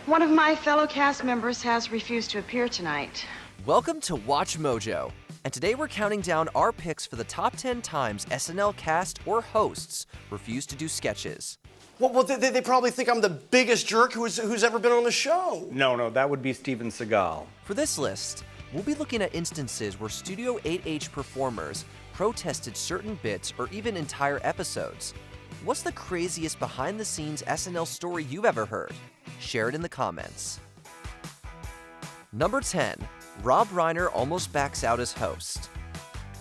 One of my fellow cast members has refused to appear tonight. Welcome to Watch Mojo, and today we're counting down our picks for the top 10 times SNL cast or hosts refuse to do sketches. Well, they probably think I'm the biggest jerk who's ever been on the show. No, that would be Steven Seagal. For this list, we'll be looking at instances where Studio 8H performers protested certain bits or even entire episodes. What's the craziest behind-the-scenes SNL story you've ever heard? Share it in the comments. Number 10. Rob Reiner almost backs out as host.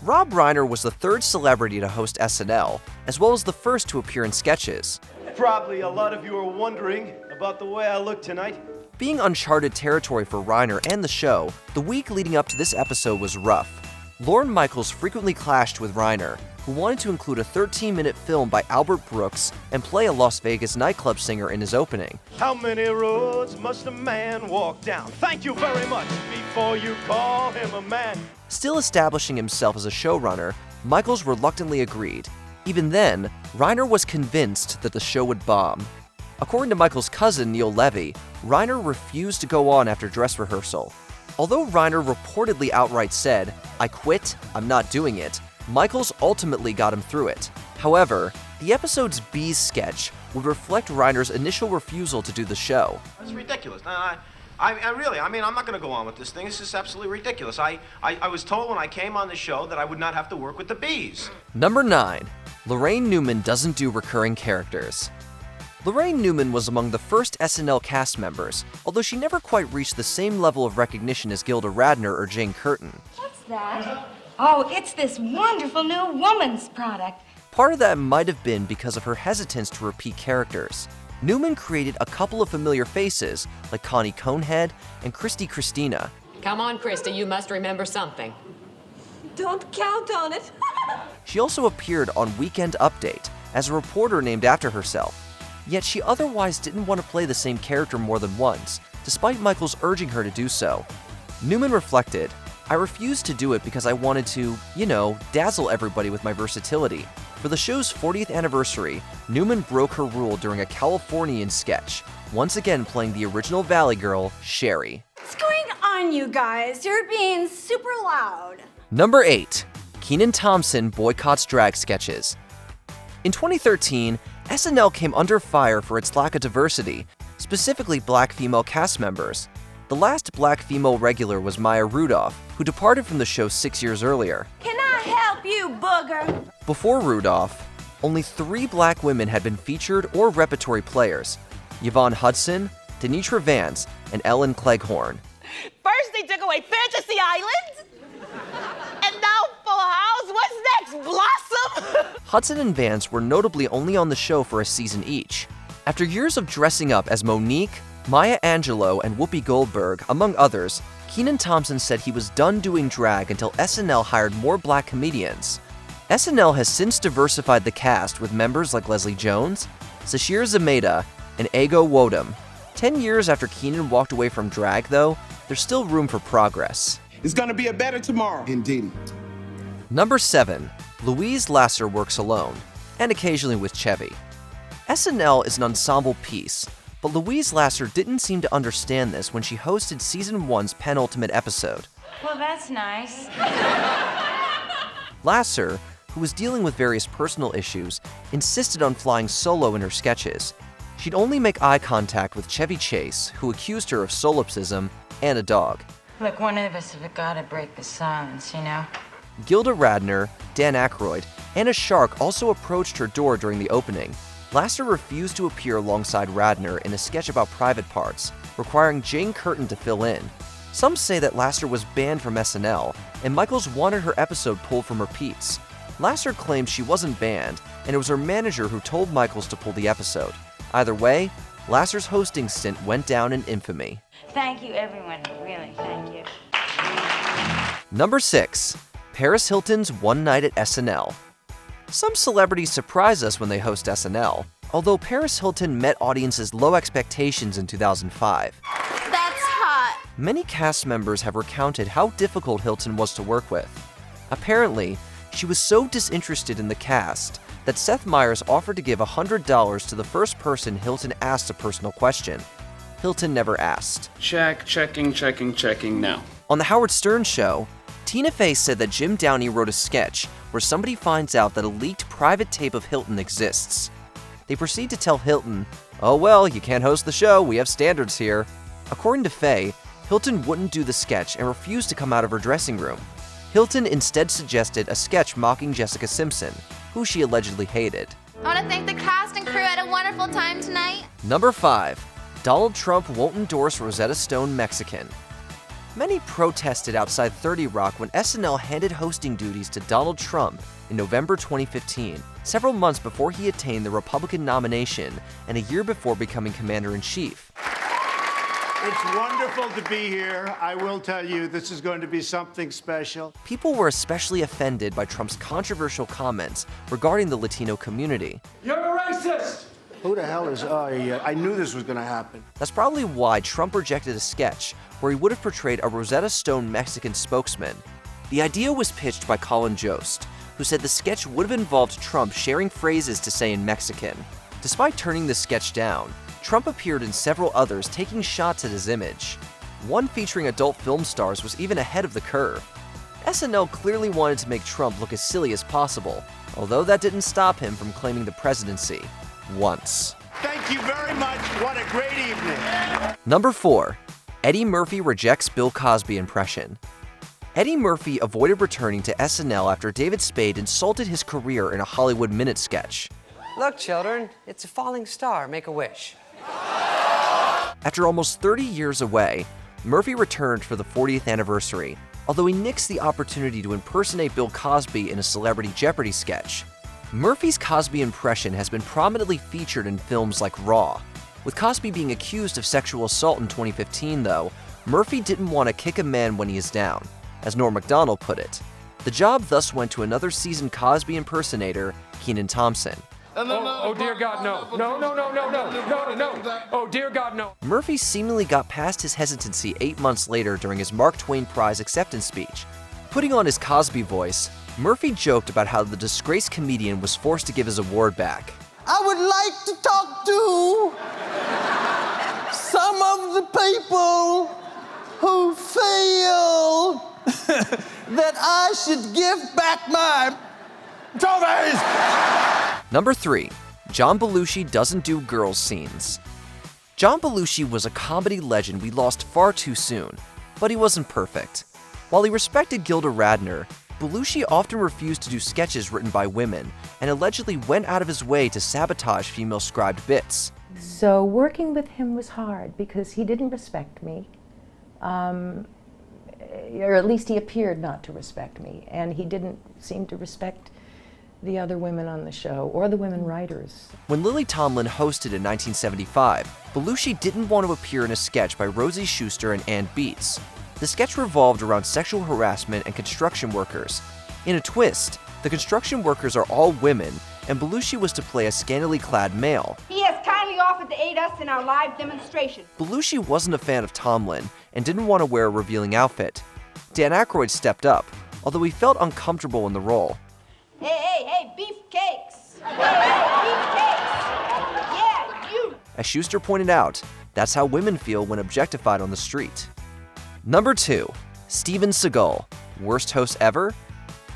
Rob Reiner was the third celebrity to host SNL, as well as the first to appear in sketches. Probably a lot of you are wondering about the way I look tonight. Being uncharted territory for Reiner and the show, the week leading up to this episode was rough. Lorne Michaels frequently clashed with Reiner, who wanted to include a 13-minute film by Albert Brooks and play a Las Vegas nightclub singer in his opening. How many roads must a man walk down? Thank you very much before you call him a man. Still establishing himself as a showrunner, Michaels reluctantly agreed. Even then, Reiner was convinced that the show would bomb. According to Michaels' cousin, Neil Levy, Reiner refused to go on after dress rehearsal. Although Reiner reportedly outright said, "I quit, I'm not doing it," Michaels ultimately got him through it. However, the episode's Bees sketch would reflect Reiner's initial refusal to do the show. It's ridiculous. I'm not going to go on with this thing. This is absolutely ridiculous. I was told when I came on the show that I would not have to work with the bees. Number 9. Lorraine Newman doesn't do recurring characters. Lorraine Newman was among the first SNL cast members, although she never quite reached the same level of recognition as Gilda Radner or Jane Curtin. What's that? Oh, it's this wonderful new woman's product. Part of that might have been because of her hesitance to repeat characters. Newman created a couple of familiar faces, like Connie Conehead and Christy Christina. Come on, Krista, you must remember something. Don't count on it. She also appeared on Weekend Update as a reporter named after herself. Yet she otherwise didn't want to play the same character more than once, despite Michaels urging her to do so. Newman reflected, "I refused to do it because I wanted to, dazzle everybody with my versatility." For the show's 40th anniversary, Newman broke her rule during a Californian sketch, once again playing the original Valley Girl, Sherry. What's going on, you guys? You're being super loud. Number 8. Kenan Thompson boycotts drag sketches. In 2013, SNL came under fire for its lack of diversity, specifically black female cast members. The last black female regular was Maya Rudolph, who departed from the show 6 years earlier. Can I help you, booger? Before Rudolph, only 3 black women had been featured or repertory players: Yvonne Hudson, Denitra Vance, and Ellen Cleghorn. First they took away Fantasy Island, and now Full House. What's next, Blossom? Hudson and Vance were notably only on the show for a season each. After years of dressing up as Monique, Maya Angelou, and Whoopi Goldberg, among others, Kenan Thompson said he was done doing drag until SNL hired more black comedians. SNL has since diversified the cast with members like Leslie Jones, Sashir Zameda, and Ego Wodum. 10 years after Kenan walked away from drag, though, there's still room for progress. It's gonna be a better tomorrow. Indeed. Number 7. Louise Lasser works alone, and occasionally with Chevy. SNL is an ensemble piece, but Louise Lasser didn't seem to understand this when she hosted Season 1's penultimate episode. Well, that's nice. Lasser, who was dealing with various personal issues, insisted on flying solo in her sketches. She'd only make eye contact with Chevy Chase, who accused her of solipsism, and a dog. Look, one of us have got to break the silence, Gilda Radner, Dan Aykroyd, and a shark also approached her door during the opening. Lasser refused to appear alongside Radner in a sketch about private parts, requiring Jane Curtin to fill in. Some say that Lasser was banned from SNL, and Michaels wanted her episode pulled from repeats. Lasser claimed she wasn't banned, and it was her manager who told Michaels to pull the episode. Either way, Lasser's hosting stint went down in infamy. Thank you, everyone. Really, thank you. Number 6. Paris Hilton's One Night at SNL. Some celebrities surprise us when they host SNL, although Paris Hilton met audiences' low expectations in 2005. That's hot. Many cast members have recounted how difficult Hilton was to work with. Apparently, she was so disinterested in the cast that Seth Meyers offered to give $100 to the first person Hilton asked a personal question. Hilton never asked. Checking now. On The Howard Stern Show, Tina Fey said that Jim Downey wrote a sketch where somebody finds out that a leaked private tape of Hilton exists. They proceed to tell Hilton, "Oh well, you can't host the show, we have standards here." According to Fey, Hilton wouldn't do the sketch and refused to come out of her dressing room. Hilton instead suggested a sketch mocking Jessica Simpson, who she allegedly hated. I want to thank the cast and crew. I had a wonderful time tonight. Number 5. Donald Trump won't endorse Rosetta Stone Mexican. Many protested outside 30 Rock when SNL handed hosting duties to Donald Trump in November 2015, several months before he attained the Republican nomination and a year before becoming commander-in-chief. It's wonderful to be here. I will tell you, this is going to be something special. People were especially offended by Trump's controversial comments regarding the Latino community. You're a racist! Who the hell is I knew this was going to happen. That's probably why Trump rejected a sketch where he would have portrayed a Rosetta Stone Mexican spokesman. The idea was pitched by Colin Jost, who said the sketch would have involved Trump sharing phrases to say in Mexican. Despite turning the sketch down, Trump appeared in several others taking shots at his image. One featuring adult film stars was even ahead of the curve. SNL clearly wanted to make Trump look as silly as possible, although that didn't stop him from claiming the presidency. Once. Thank you very much. What a great evening. Number 4. Eddie Murphy rejects Bill Cosby impression. Eddie Murphy avoided returning to SNL after David Spade insulted his career in a Hollywood Minute sketch. Look, children, it's a falling star. Make a wish. After almost 30 years away, Murphy returned for the 40th anniversary, although he nixed the opportunity to impersonate Bill Cosby in a Celebrity Jeopardy sketch. Murphy's Cosby impression has been prominently featured in films like Raw. With Cosby being accused of sexual assault in 2015, though, Murphy didn't want to kick a man when he is down, as Norm Macdonald put it. The job thus went to another seasoned Cosby impersonator, Kenan Thompson. Oh, dear God, no. No. Oh, dear God, no. Murphy seemingly got past his hesitancy 8 months later during his Mark Twain Prize acceptance speech. Putting on his Cosby voice, Murphy joked about how the disgraced comedian was forced to give his award back. I would like to talk to some of the people who feel that I should give back my trophies. Number 3. John Belushi doesn't do girls scenes. John Belushi was a comedy legend we lost far too soon, but he wasn't perfect. While he respected Gilda Radner, Belushi often refused to do sketches written by women and allegedly went out of his way to sabotage female-scribed bits. So working with him was hard because he didn't respect me, or at least he appeared not to respect me, and he didn't seem to respect the other women on the show or the women writers. When Lily Tomlin hosted in 1975, Belushi didn't want to appear in a sketch by Rosie Schuster and Ann Beatz. The sketch revolved around sexual harassment and construction workers. In a twist, the construction workers are all women, and Belushi was to play a scantily clad male. He has kindly offered to aid us in our live demonstration. Belushi wasn't a fan of Tomlin and didn't want to wear a revealing outfit. Dan Aykroyd stepped up, although he felt uncomfortable in the role. Hey, beefcakes! Hey, beefcakes! Yeah, you! As Schuster pointed out, that's how women feel when objectified on the street. Number 2. Steven Seagal, worst host ever?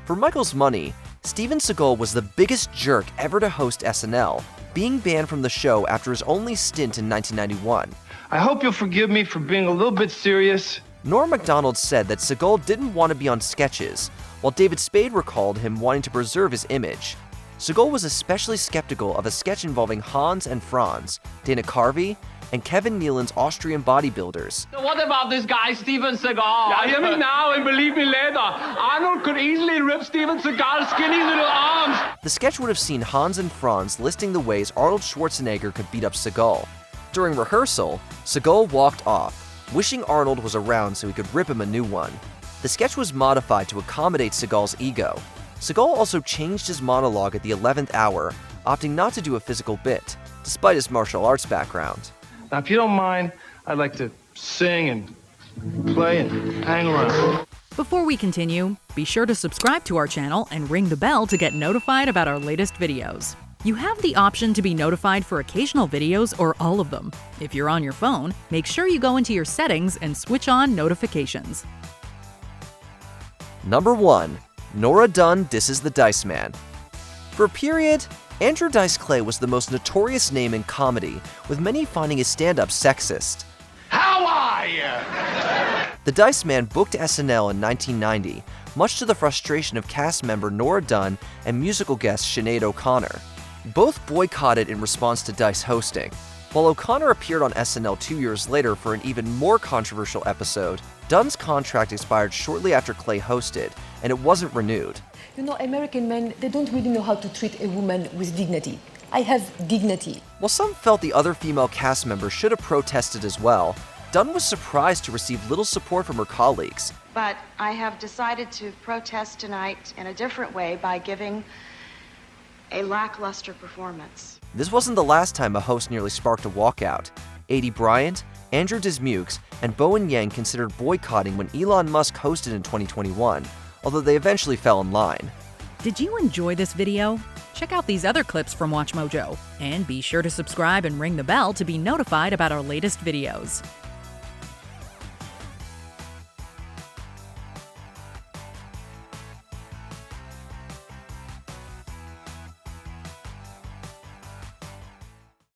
For Michael's money, Steven Seagal was the biggest jerk ever to host SNL, being banned from the show after his only stint in 1991. I hope you'll forgive me for being a little bit serious. Norm Macdonald said that Seagal didn't want to be on sketches, while David Spade recalled him wanting to preserve his image. Seagal was especially skeptical of a sketch involving Hans and Franz, Dana Carvey, and Kevin Nealon's Austrian bodybuilders. So what about this guy, Steven Seagal? Yeah, hear me now and believe me later. Arnold could easily rip Steven Seagal's skinny little arms. The sketch would have seen Hans and Franz listing the ways Arnold Schwarzenegger could beat up Seagal. During rehearsal, Seagal walked off, wishing Arnold was around so he could rip him a new one. The sketch was modified to accommodate Seagal's ego. Seagal also changed his monologue at the 11th hour, opting not to do a physical bit, despite his martial arts background. Now, if you don't mind, I'd like to sing and play and hang around. Before we continue, be sure to subscribe to our channel and ring the bell to get notified about our latest videos. You have the option to be notified for occasional videos or all of them. If you're on your phone, make sure you go into your settings and switch on notifications. Number 1. Nora Dunn disses the Dice Man. For a period, Andrew Dice Clay was the most notorious name in comedy, with many finding his stand-up sexist. How are you? The Dice Man booked SNL in 1990, much to the frustration of cast member Nora Dunn and musical guest Sinead O'Connor. Both boycotted in response to Dice hosting. While O'Connor appeared on SNL 2 years later for an even more controversial episode, Dunn's contract expired shortly after Clay hosted, and it wasn't renewed. You know, American men, they don't really know how to treat a woman with dignity. I have dignity. While some felt the other female cast members should have protested as well, Dunn was surprised to receive little support from her colleagues. But I have decided to protest tonight in a different way by giving a lackluster performance. This wasn't the last time a host nearly sparked a walkout. Aidy Bryant, Andrew Dismukes, and Bowen Yang considered boycotting when Elon Musk hosted in 2021, although they eventually fell in line. Did you enjoy this video? Check out these other clips from WatchMojo, and be sure to subscribe and ring the bell to be notified about our latest videos.